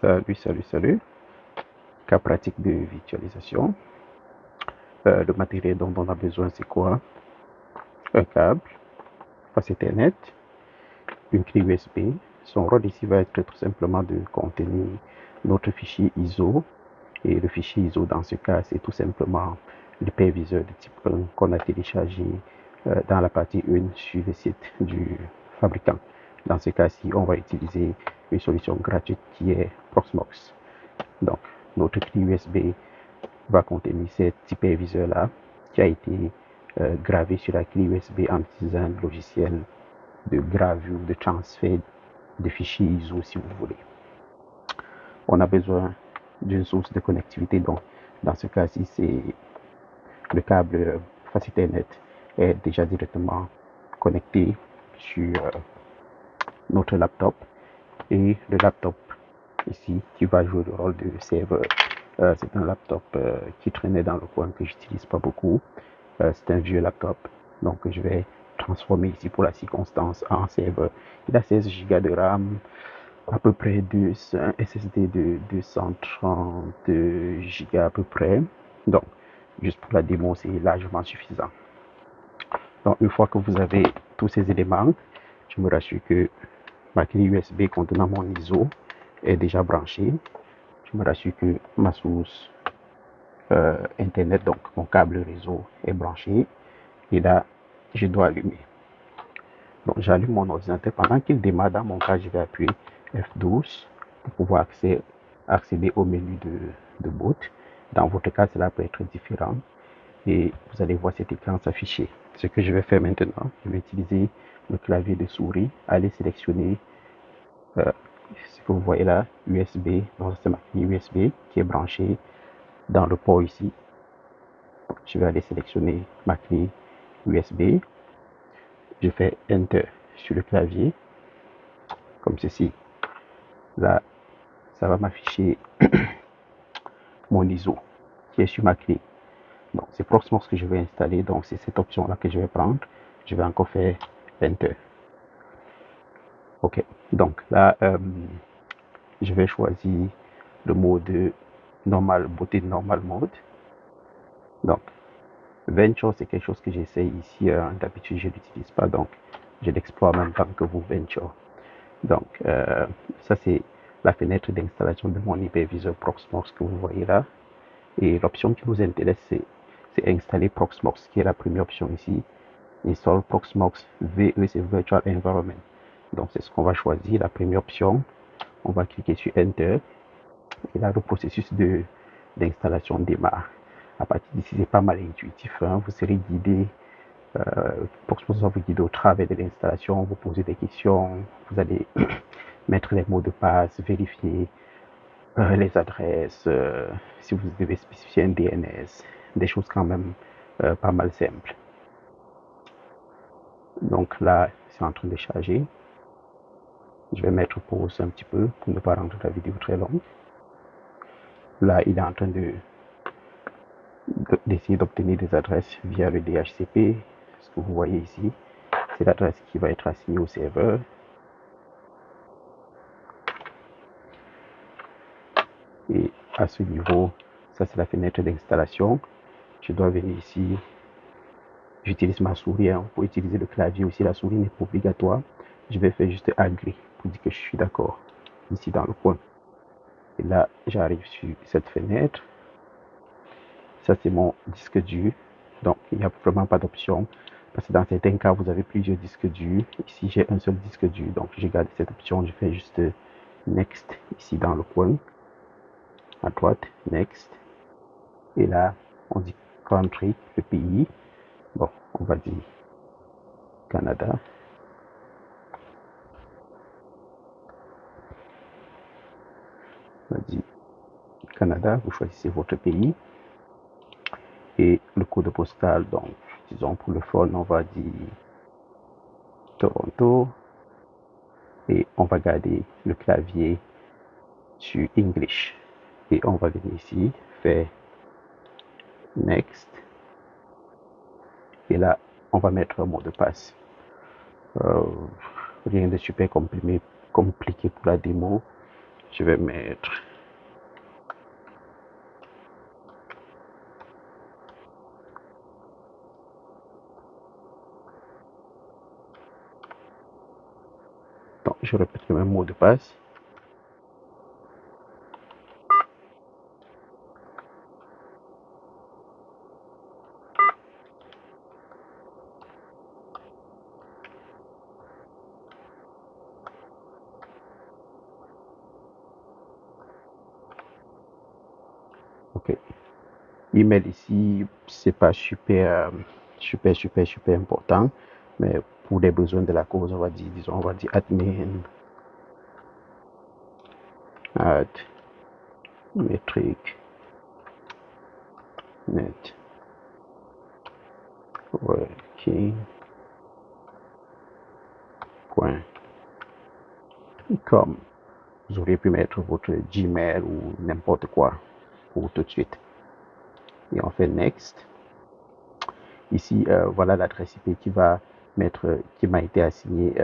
Salut. Cas pratique de virtualisation. Le matériel dont on a besoin, c'est quoi? Un câble, face Ethernet, une clé USB. Son rôle ici va être tout simplement de contenir notre fichier ISO. Et le fichier ISO, dans ce cas, c'est tout simplement l'hyperviseur de type 1 qu'on a téléchargé dans la partie 1 sur le site du fabricant. Dans ce cas-ci, on va utiliser une solution gratuite qui est Proxmox. Donc, notre clé USB va contenir cet hyperviseur-là qui a été gravé sur la clé USB en utilisant un logiciel de gravure, de transfert de fichiers ISO si vous voulez. On a besoin d'une source de connectivité, donc dans ce cas-ci, c'est le câble face Ethernet est déjà directement connecté sur notre laptop et le laptop ici qui va jouer le rôle de serveur. C'est un laptop qui traînait dans le coin que j'utilise pas beaucoup. C'est un vieux laptop, donc je vais transformer ici pour la circonstance en serveur. Il a 16 Go de RAM, à peu près un SSD de 230 Go à peu près. Donc, juste pour la démo, c'est largement suffisant. Donc, une fois que vous avez tous ces éléments, je me rassure que ma clé USB contenant mon ISO est déjà branchée. Je me rassure que ma source Internet, donc mon câble réseau, est branché. Et là, je dois allumer. Donc, j'allume mon ordinateur. Pendant qu'il démarre, dans mon cas, je vais appuyer F12 pour pouvoir accéder au menu de boot. Dans votre cas, cela peut être différent. Et vous allez voir cet écran s'afficher. Ce que je vais faire maintenant, je vais utiliser le clavier de souris, aller sélectionner ce que vous voyez là, USB. Donc, c'est ma clé USB qui est branchée dans le port ici. Je vais aller sélectionner ma clé USB. Je fais Enter sur le clavier, comme ceci. Là, ça va m'afficher mon ISO qui est sur ma clé. Donc, c'est Proxmox que je vais installer. Donc, c'est cette option-là que je vais prendre. Je vais encore faire Enter. OK. Donc, là, je vais choisir le mode normal, beauté normal mode. Donc, Venture, c'est quelque chose que j'essaie ici. D'habitude, je ne l'utilise pas. Donc, je l'explore en même temps que vous, Venture. Donc, ça, c'est la fenêtre d'installation de mon hyperviseur Proxmox que vous voyez là. Et l'option qui nous intéresse, c'est installer Proxmox, qui est la première option ici. Install Proxmox VE, c'est Virtual Environment. Donc, c'est ce qu'on va choisir, la première option. On va cliquer sur Enter. Et là, le processus d'installation démarre. À partir d'ici, c'est pas mal intuitif. Hein. Vous serez guidé. Proxmox va vous guider au travers de l'installation, vous poser des questions. Vous allez mettre les mots de passe, vérifier les adresses, si vous devez spécifier un DNS, des choses quand même pas mal simples. Donc là, c'est en train de charger. Je vais mettre pause un petit peu pour ne pas rendre la vidéo très longue. Là, il est en train d'essayer d'obtenir des adresses via le DHCP. Ce que vous voyez ici, c'est l'adresse qui va être assignée au serveur. Et à ce niveau, ça c'est la fenêtre d'installation. Je dois venir ici. J'utilise ma souris. Hein. Pour utiliser le clavier aussi, la souris n'est pas obligatoire. Je vais faire juste agree pour dire que je suis d'accord ici dans le coin. Et là, j'arrive sur cette fenêtre. Ça, c'est mon disque dur. Donc, il n'y a vraiment pas d'option. Parce que dans certains cas, vous avez plusieurs disques durs. Ici, j'ai un seul disque dur. Donc, je garde cette option. Je fais juste Next ici dans le coin. À droite, Next. Et là, on dit Country, le pays. Bon, on va dire Canada. On va dire Canada. Vous choisissez votre pays. Et le code postal, donc, disons pour le phone, on va dire Toronto. Et on va garder le clavier sur English. Et on va venir ici, faire Next. Et là, on va mettre un mot de passe. Rien de super compliqué pour la démo. je vais mettre donc je répète le même mot de passe. Ok. Email ici, c'est pas super important, mais pour les besoins de la cause, on va dire, disons, on va dire admin, add, métrique, net, working, point, com. Vous auriez pu mettre votre Gmail ou n'importe quoi pour tout de suite. Et on fait next. Ici, voilà l'adresse IP qui m'a été assignée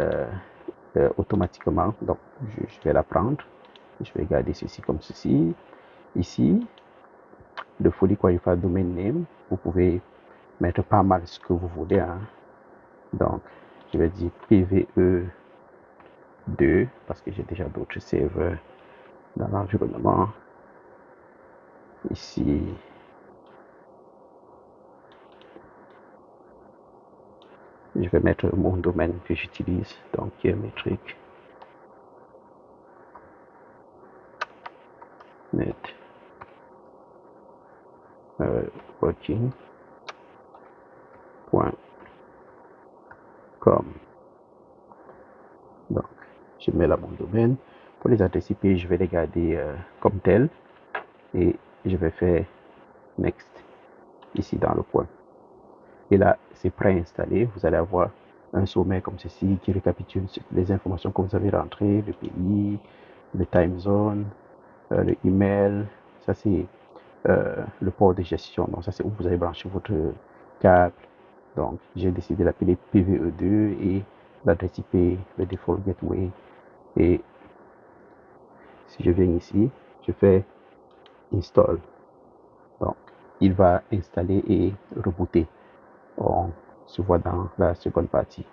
automatiquement. Donc, je vais la prendre. Je vais garder ceci comme ceci. Ici, le Fully Qualified Domain Name, vous pouvez mettre pas mal ce que vous voulez. Hein. Donc, je vais dire PVE2 parce que j'ai déjà d'autres serveurs dans l'environnement. Ici, je vais mettre mon domaine que j'utilise, donc qui est métrique. Net. Working.com. Donc, je mets là mon domaine. Pour les adresses IP, je vais les garder comme telles et je vais faire next ici dans le coin. Et là, c'est préinstallé. Vous allez avoir un sommet comme ceci qui récapitule les informations que vous avez rentrées, le pays, le time zone, le email. Ça, c'est le port de gestion. Donc, ça, c'est où vous avez branché votre câble. Donc, j'ai décidé de l'appeler PVE2 et l'adresse IP, le default gateway. Et si je viens ici, je fais install. Donc, il va installer et rebooter. On se voit dans la seconde partie.